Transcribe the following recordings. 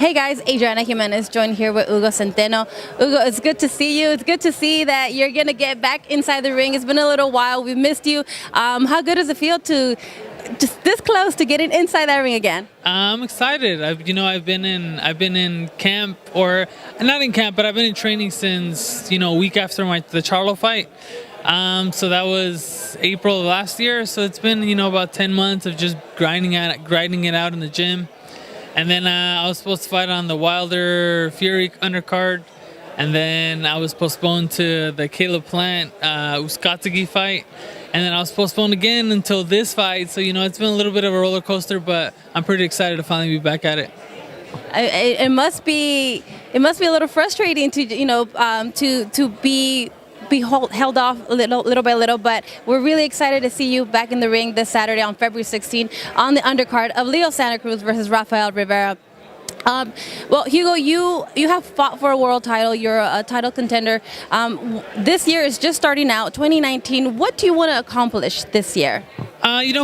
Hey guys, Adriana Jimenez joined here with HUGO Centeno. HUGO, it's good to see you. It's good to see that you're going to get back inside the ring. It's been a little while. We've missed you. How good does it feel to just this close to getting inside that ring again? I'm excited. I've been in camp, or not in camp, but I've been in training since a week after the Charlo fight. So that was April of last year. So it's been about 10 months of just grinding it out in the gym. And then I was supposed to fight on the Wilder Fury undercard, and then I was postponed to the Caleb Plant Uskatagi fight, and then I was postponed again until this fight. So it's been a little bit of a roller coaster, but I'm pretty excited to finally be back at it. It must be a little frustrating to be held off little by little, but we're really excited to see you back in the ring this Saturday on February 16th on the undercard of Leo Santa Cruz versus Rafael Rivera. Well, HUGO, you have fought for a world title. You're a title contender. This year is just starting out, 2019. What do you want to accomplish this year?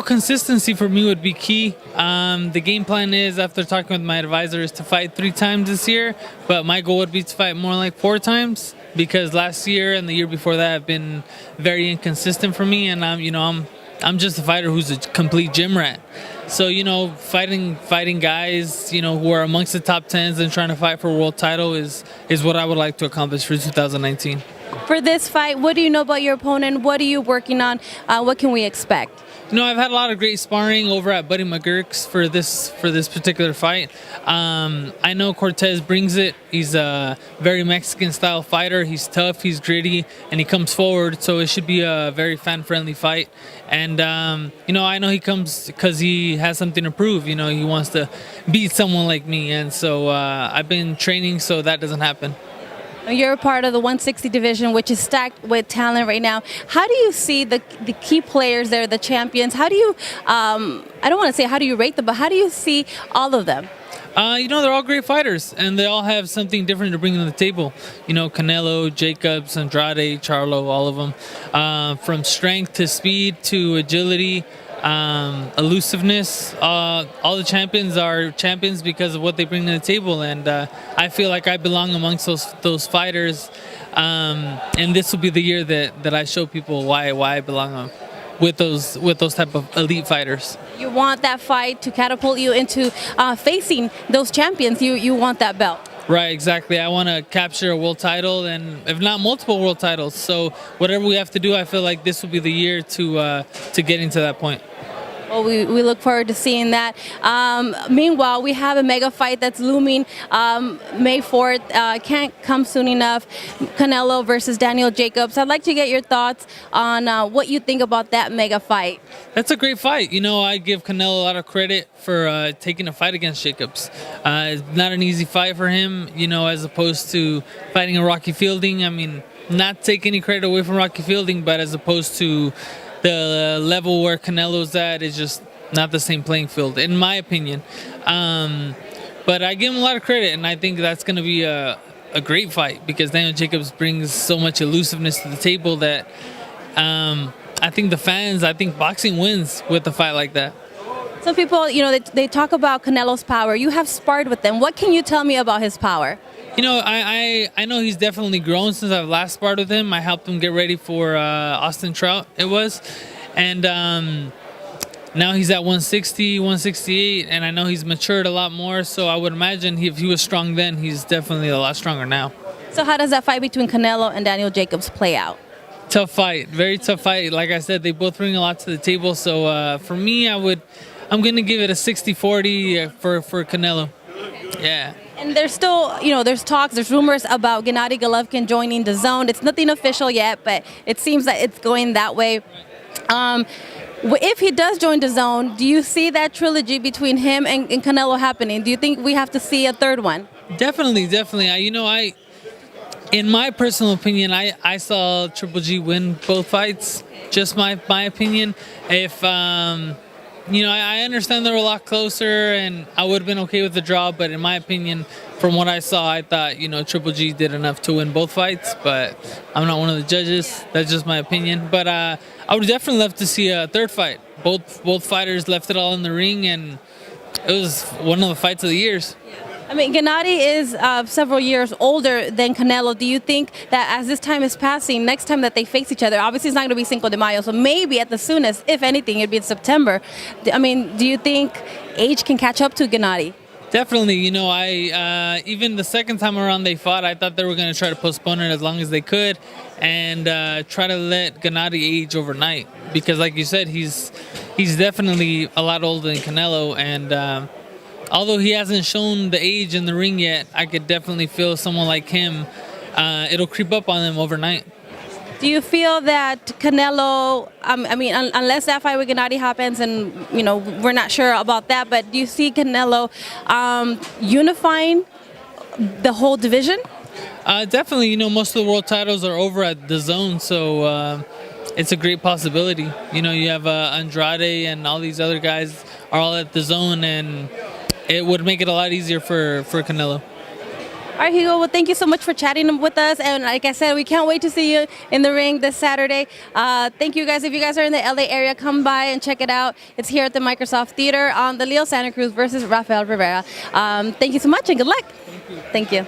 Consistency for me would be key. The game plan is, after talking with my advisor, is to fight 3 times this year, but my goal would be to fight more like 4 times, because last year and the year before that have been very inconsistent for me, and I'm just a fighter who's a complete gym rat. So fighting guys who are amongst the top 10s and trying to fight for a world title is what I would like to accomplish for 2019. For this fight, what do you know about your opponent? What are you working on? What can we expect? I've had a lot of great sparring over at Buddy McGurk's for this particular fight. I know Cortez brings it. He's a very Mexican-style fighter. He's tough, he's gritty, and he comes forward, so it should be a very fan-friendly fight. And, I know he comes because he has something to prove. He wants to beat someone like me, and so I've been training so that doesn't happen. You're a part of the 160 division, which is stacked with talent right now. How do you see the key players there, the champions? How do you, I don't want to say how do you rate them, but how do you see all of them? They're all great fighters, and they all have something different to bring to the table. Canelo, JACOBS, Andrade, Charlo, all of them. From strength to speed to agility, elusiveness, all the champions are champions because of what they bring to the table, and I feel like I belong amongst those fighters, and this will be the year that I show people why I belong with those type of elite fighters. You want that fight to catapult you into facing those champions. You want that belt. Right, exactly. I want to capture a world title, and if not multiple world titles. So whatever we have to do, I feel like this will be the year to getting to that point. Well, we look forward to seeing that. Meanwhile, we have a mega fight that's looming May 4th. Can't come soon enough. Canelo versus Daniel Jacobs. I'd like to get your thoughts on what you think about that mega fight. That's a great fight. I give Canelo a lot of credit for taking a fight against Jacobs. It's not an easy fight for him, as opposed to fighting a Rocky Fielding. I mean, not take any credit away from Rocky Fielding, but as opposed to the level where Canelo's at is just not the same playing field, in my opinion. But I give him a lot of credit, and I think that's going to be a great fight, because Daniel Jacobs brings so much elusiveness to the table that I think boxing wins with a fight like that. Some people, they talk about Canelo's power. You have sparred with them. What can you tell me about his power? I know he's definitely grown since I've last sparred with him. I helped him get ready for Austin Trout, it was. And now he's at 160, 168, and I know he's matured a lot more. So I would imagine if he was strong then, he's definitely a lot stronger now. So how does that fight between Canelo and Daniel Jacobs play out? Tough fight, very tough fight. Like I said, they both bring a lot to the table. So for me, I'm going to give it a 60-40 for Canelo. Yeah. And there's still, there's talks, there's rumors about Gennady Golovkin joining DIVISON. It's nothing official yet, but it seems that it's going that way. If he does join DIVISON, do you see that trilogy between him and Canelo happening? Do you think we have to see a third one? Definitely. In my personal opinion, I saw Triple G win both fights. Just my opinion. If I understand they're a lot closer, and I would have been okay with the draw, but in my opinion, from what I saw, I thought, Triple G did enough to win both fights, but I'm not one of the judges. That's just my opinion. But I would definitely love to see a third fight. Both fighters left it all in the ring, and it was one of the fights of the years. I mean, Gennady is several years older than Canelo. Do you think that as this time is passing, next time that they face each other, obviously it's not going to be Cinco de Mayo, so maybe at the soonest, if anything, it'd be in September. I mean, do you think age can catch up to Gennady? Definitely, you know, I even the second time around they fought, I thought they were going to try to postpone it as long as they could and try to let Gennady age overnight because, like you said, he's definitely a lot older than Canelo, and although he hasn't shown the age in the ring yet, I could definitely feel someone like him, it'll creep up on him overnight. Do you feel that Canelo, I mean, unless that fight with Gennady happens, and, you know, we're not sure about that, but do you see Canelo unifying the whole division? Definitely, you know, most of the world titles are over at DIVISON, so it's a great possibility. You know, you have Andrade and all these other guys are all at DIVISON, and it would make it a lot easier for Canelo. All right, Hugo, well, thank you so much for chatting with us. And like I said, we can't wait to see you in the ring this Saturday. Thank you, guys. If you guys are in the LA area, come by and check it out. It's here at the Microsoft Theater on the Leo Santa Cruz versus Rafael Rivera. Thank you so much and good luck. Thank you. Thank you.